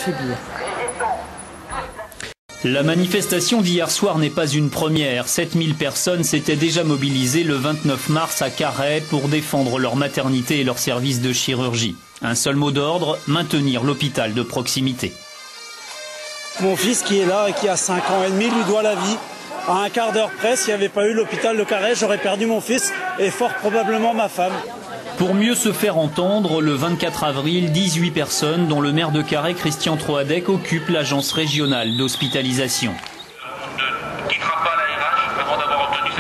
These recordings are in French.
affaiblir. La manifestation d'hier soir n'est pas une première. 7000 personnes s'étaient déjà mobilisées le 29 mars à Carhaix pour défendre leur maternité et leurs services de chirurgie. Un seul mot d'ordre, maintenir l'hôpital de proximité. Mon fils qui est là et qui a 5 ans et demi lui doit la vie. À un quart d'heure près, s'il n'y avait pas eu l'hôpital de Carhaix, j'aurais perdu mon fils et fort probablement ma femme. Pour mieux se faire entendre, le 24 avril, 18 personnes, dont le maire de Carhaix, Christian Troadec, occupent l'agence régionale d'hospitalisation.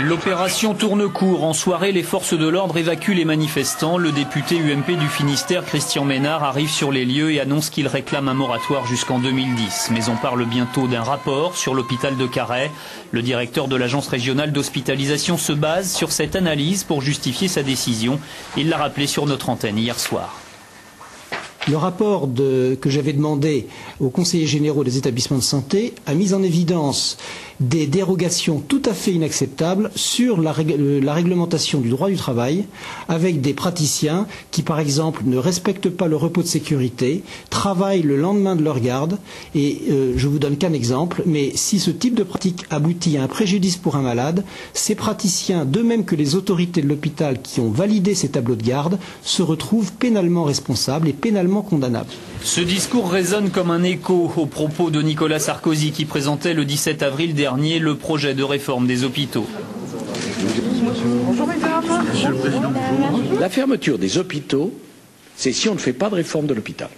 L'opération tourne court. En soirée, les forces de l'ordre évacuent les manifestants. Le député UMP du Finistère, Christian Ménard, arrive sur les lieux et annonce qu'il réclame un moratoire jusqu'en 2010. Mais on parle bientôt d'un rapport sur l'hôpital de Carhaix. Le directeur de l'agence régionale d'hospitalisation se base sur cette analyse pour justifier sa décision. Il l'a rappelé sur notre antenne hier soir. Le rapport que j'avais demandé aux conseillers généraux des établissements de santé a mis en évidence des dérogations tout à fait inacceptables sur la réglementation du droit du travail, avec des praticiens qui, par exemple, ne respectent pas le repos de sécurité, travaillent le lendemain de leur garde. Et je vous donne qu'un exemple, mais si ce type de pratique aboutit à un préjudice pour un malade, ces praticiens, de même que les autorités de l'hôpital qui ont validé ces tableaux de garde, se retrouvent pénalement responsables et pénalement condamnables. Ce discours résonne comme un écho aux propos de Nicolas Sarkozy qui présentait le 17 avril dernier le projet de réforme des hôpitaux. Bonjour mesdames. Monsieur le Président, bonjour. La fermeture des hôpitaux, c'est si on ne fait pas de réforme de l'hôpital.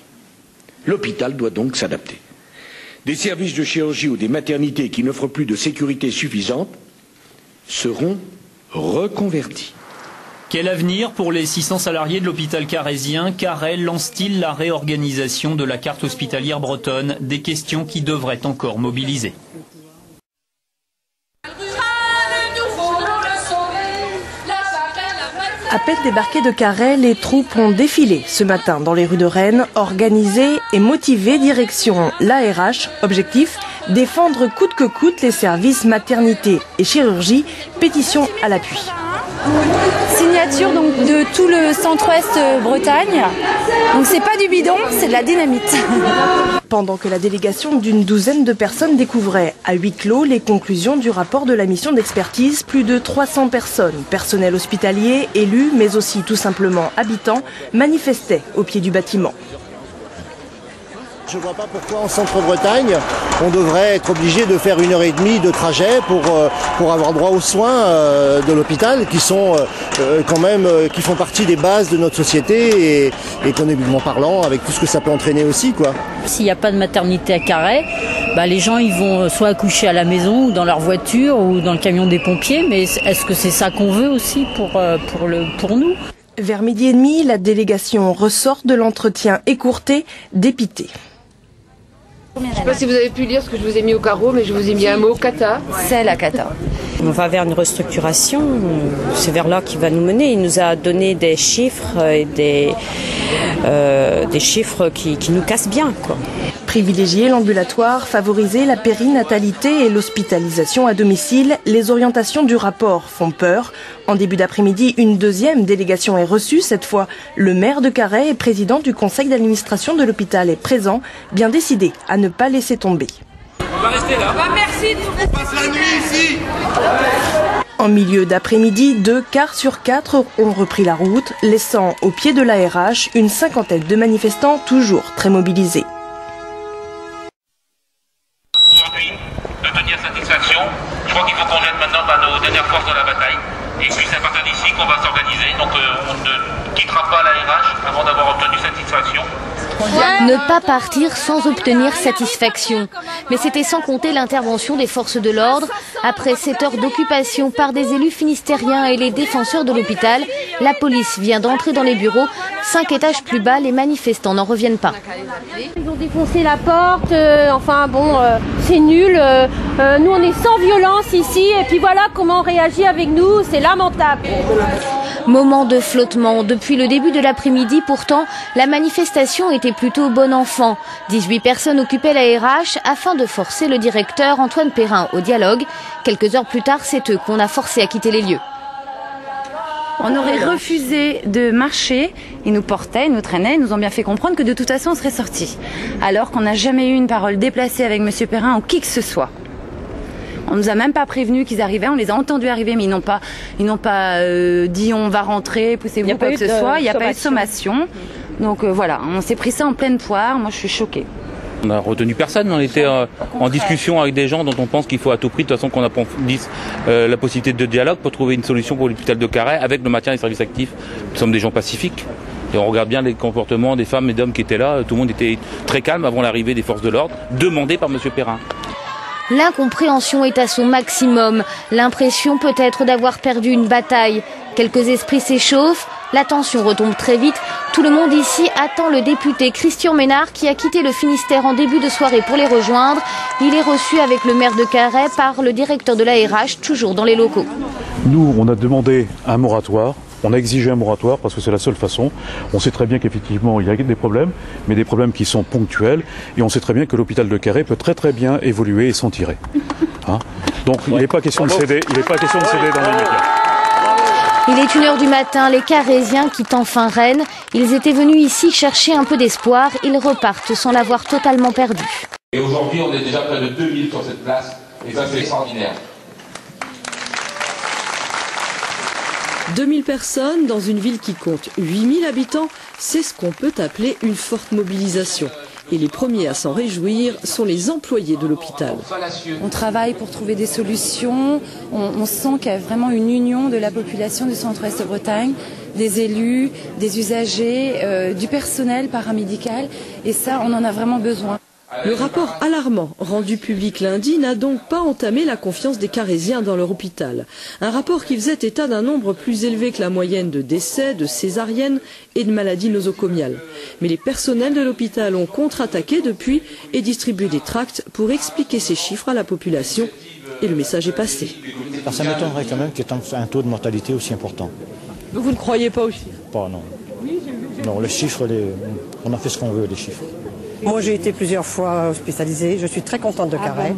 L'hôpital doit donc s'adapter. Des services de chirurgie ou des maternités qui n'offrent plus de sécurité suffisante seront reconvertis. Quel avenir pour les 600 salariés de l'hôpital carhaixien? Carhaix lance-t-il la réorganisation de la carte hospitalière bretonne? Des questions qui devraient encore mobiliser. À peine débarqués de Carhaix, les troupes ont défilé ce matin dans les rues de Rennes, organisées et motivées direction l'ARH. Objectif, défendre coûte que coûte les services maternité et chirurgie, pétition à l'appui. Signature donc de tout le centre-ouest Bretagne. Donc c'est pas du bidon, c'est de la dynamite. Pendant que la délégation d'une douzaine de personnes découvrait à huis clos les conclusions du rapport de la mission d'expertise, plus de 300 personnes, personnel hospitalier, élus, mais aussi tout simplement habitants, manifestaient au pied du bâtiment. Je ne vois pas pourquoi en Centre-Bretagne, on devrait être obligé de faire 1h30 de trajet pour avoir droit aux soins de l'hôpital, qui sont quand même, qui font partie des bases de notre société et économiquement parlant, avec tout ce que ça peut entraîner aussi, quoi. S'il n'y a pas de maternité à Carhaix, les gens ils vont soit accoucher à la maison ou dans leur voiture ou dans le camion des pompiers, mais est-ce que c'est ça qu'on veut aussi pour nous? Vers 12h30, la délégation ressort de l'entretien écourté, dépitée. Je ne sais pas si vous avez pu lire ce que je vous ai mis au carreau, mais je vous ai mis un mot, cata. C'est la cata. On va vers une restructuration, c'est vers là qu'il va nous mener. Il nous a donné des chiffres et des chiffres qui nous cassent bien, quoi. Privilégier l'ambulatoire, favoriser la périnatalité et l'hospitalisation à domicile, les orientations du rapport font peur. En début d'après-midi, une deuxième délégation est reçue. Cette fois, le maire de Carhaix et président du conseil d'administration de l'hôpital est présent, bien décidé à ne pas laisser tomber. On va rester là. Merci. On passe la nuit ici. En milieu d'après-midi, 2 cars sur 4 ont repris la route, laissant au pied de l'ARH une cinquantaine de manifestants toujours très mobilisés. Aujourd'hui, de tenir satisfaction, je crois qu'il faut qu'on jette maintenant nos dernières forces dans la bataille. Et puis c'est à partir d'ici qu'on va s'organiser. Donc on ne quittera pas l'ARH avant d'avoir obtenu satisfaction. Ne pas partir sans obtenir satisfaction. Mais c'était sans compter l'intervention des forces de l'ordre. Après 7 heures d'occupation par des élus finistériens et les défenseurs de l'hôpital, la police vient d'entrer dans les bureaux. 5 étages plus bas, les manifestants n'en reviennent pas. Ils ont défoncé la porte, c'est nul. Nous on est sans violence ici et puis voilà comment on réagit avec nous, c'est lamentable. Moment de flottement. Depuis le début de l'après-midi, pourtant, la manifestation était plutôt bon enfant. 18 personnes occupaient la RH afin de forcer le directeur Antoine Perrin au dialogue. Quelques heures plus tard, c'est eux qu'on a forcé à quitter les lieux. On aurait refusé de marcher, ils nous portaient, ils nous traînaient, ils nous ont bien fait comprendre que de toute façon on serait sortis. Alors qu'on n'a jamais eu une parole déplacée avec M. Perrin ou qui que ce soit. On nous a même pas prévenu qu'ils arrivaient, on les a entendus arriver, mais ils n'ont pas dit on va rentrer, poussez-vous, quoi que ce soit. Il n'y a pas eu de sommation. Donc voilà, on s'est pris ça en pleine poire, moi je suis choquée. On n'a retenu personne, on était en discussion avec des gens dont on pense qu'il faut à tout prix, de toute façon qu'on approfondisse la possibilité de dialogue pour trouver une solution pour l'hôpital de Carhaix avec le maintien des services actifs. Nous sommes des gens pacifiques et on regarde bien les comportements des femmes et d'hommes qui étaient là. Tout le monde était très calme avant l'arrivée des forces de l'ordre, demandées par M. Perrin. L'incompréhension est à son maximum. L'impression peut-être d'avoir perdu une bataille. Quelques esprits s'échauffent, la tension retombe très vite. Tout le monde ici attend le député Christian Ménard qui a quitté le Finistère en début de soirée pour les rejoindre. Il est reçu avec le maire de Carhaix par le directeur de l'ARH, toujours dans les locaux. Nous, on a demandé un moratoire. On a exigé un moratoire parce que c'est la seule façon. On sait très bien qu'effectivement il y a des problèmes, mais des problèmes qui sont ponctuels. Et on sait très bien que l'hôpital de Carhaix peut très bien évoluer et s'en tirer. Hein, donc il n'est pas question de céder. Il n'est pas question de céder dans les médias. Il est 1h du matin, les Carhaisiens quittent enfin Rennes. Ils étaient venus ici chercher un peu d'espoir. Ils repartent sans l'avoir totalement perdu. Et aujourd'hui, on est déjà près de 2000 sur cette place. Et ça, c'est extraordinaire. 2000 personnes dans une ville qui compte 8000 habitants, c'est ce qu'on peut appeler une forte mobilisation. Et les premiers à s'en réjouir sont les employés de l'hôpital. On travaille pour trouver des solutions, on sent qu'il y a vraiment une union de la population du Centre-Ouest Bretagne, des élus, des usagers, du personnel paramédical, et ça, on en a vraiment besoin. Le rapport alarmant rendu public lundi n'a donc pas entamé la confiance des Carhaisiens dans leur hôpital. Un rapport qui faisait état d'un nombre plus élevé que la moyenne de décès, de césariennes et de maladies nosocomiales. Mais les personnels de l'hôpital ont contre-attaqué depuis et distribué des tracts pour expliquer ces chiffres à la population. Et le message est passé. Alors ça m'étonnerait quand même qu'il y ait un taux de mortalité aussi important. Vous ne croyez pas aux chiffres? Pas, non. Non, les chiffres, on a fait ce qu'on veut, les chiffres. Moi, j'ai été plusieurs fois hospitalisée. Je suis très contente de Carhaix.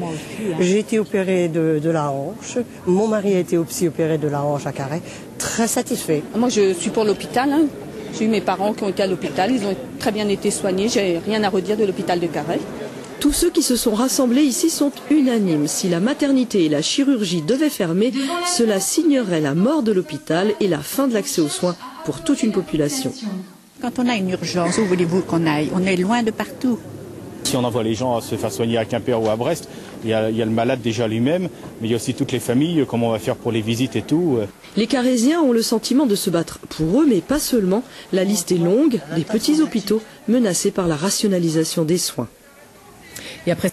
J'ai été opérée de la hanche. Mon mari a été aussi opéré de la hanche à Carhaix. Très satisfait. Moi, je suis pour l'hôpital. Hein. J'ai eu mes parents qui ont été à l'hôpital. Ils ont très bien été soignés. J'ai rien à redire de l'hôpital de Carhaix. Tous ceux qui se sont rassemblés ici sont unanimes. Si la maternité et la chirurgie devaient fermer, cela signerait la mort de l'hôpital et la fin de l'accès aux soins pour toute une population. Quand on a une urgence, où voulez-vous qu'on aille? On est loin de partout. Si on envoie les gens à se faire soigner à Quimper ou à Brest, il y a le malade déjà lui-même, mais il y a aussi toutes les familles, comment on va faire pour les visites et tout. Les Carhaisiens ont le sentiment de se battre pour eux, mais pas seulement. La liste est longue, des petits hôpitaux menacés par la rationalisation des soins. Et après...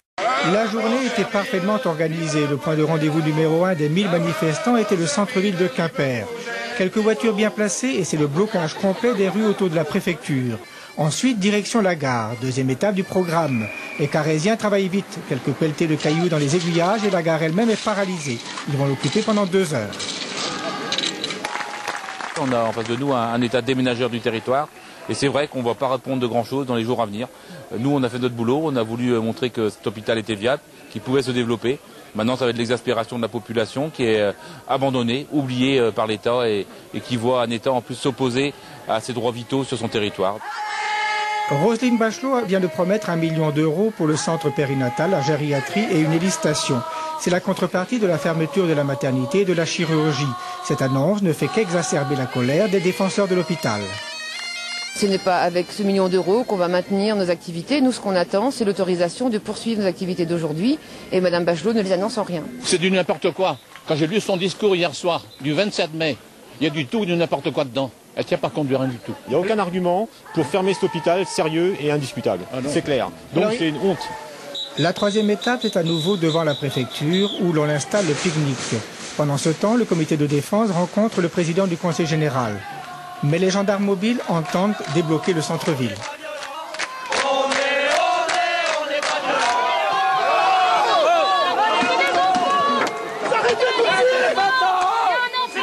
La journée était parfaitement organisée. Le point de rendez-vous numéro 1 des 1000 manifestants était le centre-ville de Quimper. Quelques voitures bien placées et c'est le blocage complet des rues autour de la préfecture. Ensuite, direction la gare, deuxième étape du programme. Les Carhaisiens travaillent vite, quelques pelletés de cailloux dans les aiguillages et la gare elle-même est paralysée. Ils vont l'occuper pendant 2 heures. On a en face de nous un état déménageur du territoire. Et c'est vrai qu'on ne va pas répondre de grand-chose dans les jours à venir. Nous, on a fait notre boulot, on a voulu montrer que cet hôpital était viable, qu'il pouvait se développer. Maintenant, ça va être l'exaspération de la population qui est abandonnée, oubliée par l'État et qui voit un État en plus s'opposer à ses droits vitaux sur son territoire. Roselyne Bachelot vient de promettre 1 million d'euros pour le centre périnatal, la gériatrie et une hélice-station. C'est la contrepartie de la fermeture de la maternité et de la chirurgie. Cette annonce ne fait qu'exacerber la colère des défenseurs de l'hôpital. Ce n'est pas avec ce million d'euros qu'on va maintenir nos activités. Nous, ce qu'on attend, c'est l'autorisation de poursuivre nos activités d'aujourd'hui. Et Mme Bachelot ne les annonce en rien. C'est du n'importe quoi. Quand j'ai lu son discours hier soir, du 27 mai, il y a du tout et du n'importe quoi dedans. Elle ne tient pas compte de rien du tout. Il n'y a aucun argument pour fermer cet hôpital sérieux et indiscutable. C'est clair. Donc c'est une honte. La troisième étape est à nouveau devant la préfecture où l'on installe le pique-nique. Pendant ce temps, le comité de défense rencontre le président du conseil général. Mais les gendarmes mobiles entendent débloquer le centre-ville.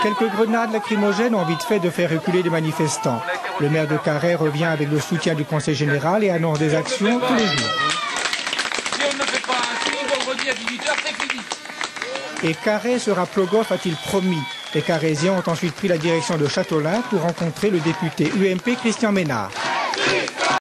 Quelques grenades lacrymogènes ont vite fait de faire reculer les manifestants. Le maire de Carhaix revient avec le soutien du conseil général et annonce des actions tous les jours. Si on ne fait pas un suivi vendredi à 18h, c'est fini. Et Carhaix sera pro-golf, a-t-il promis. Les Carésiens ont ensuite pris la direction de Châteaulin pour rencontrer le député UMP Christian Ménard.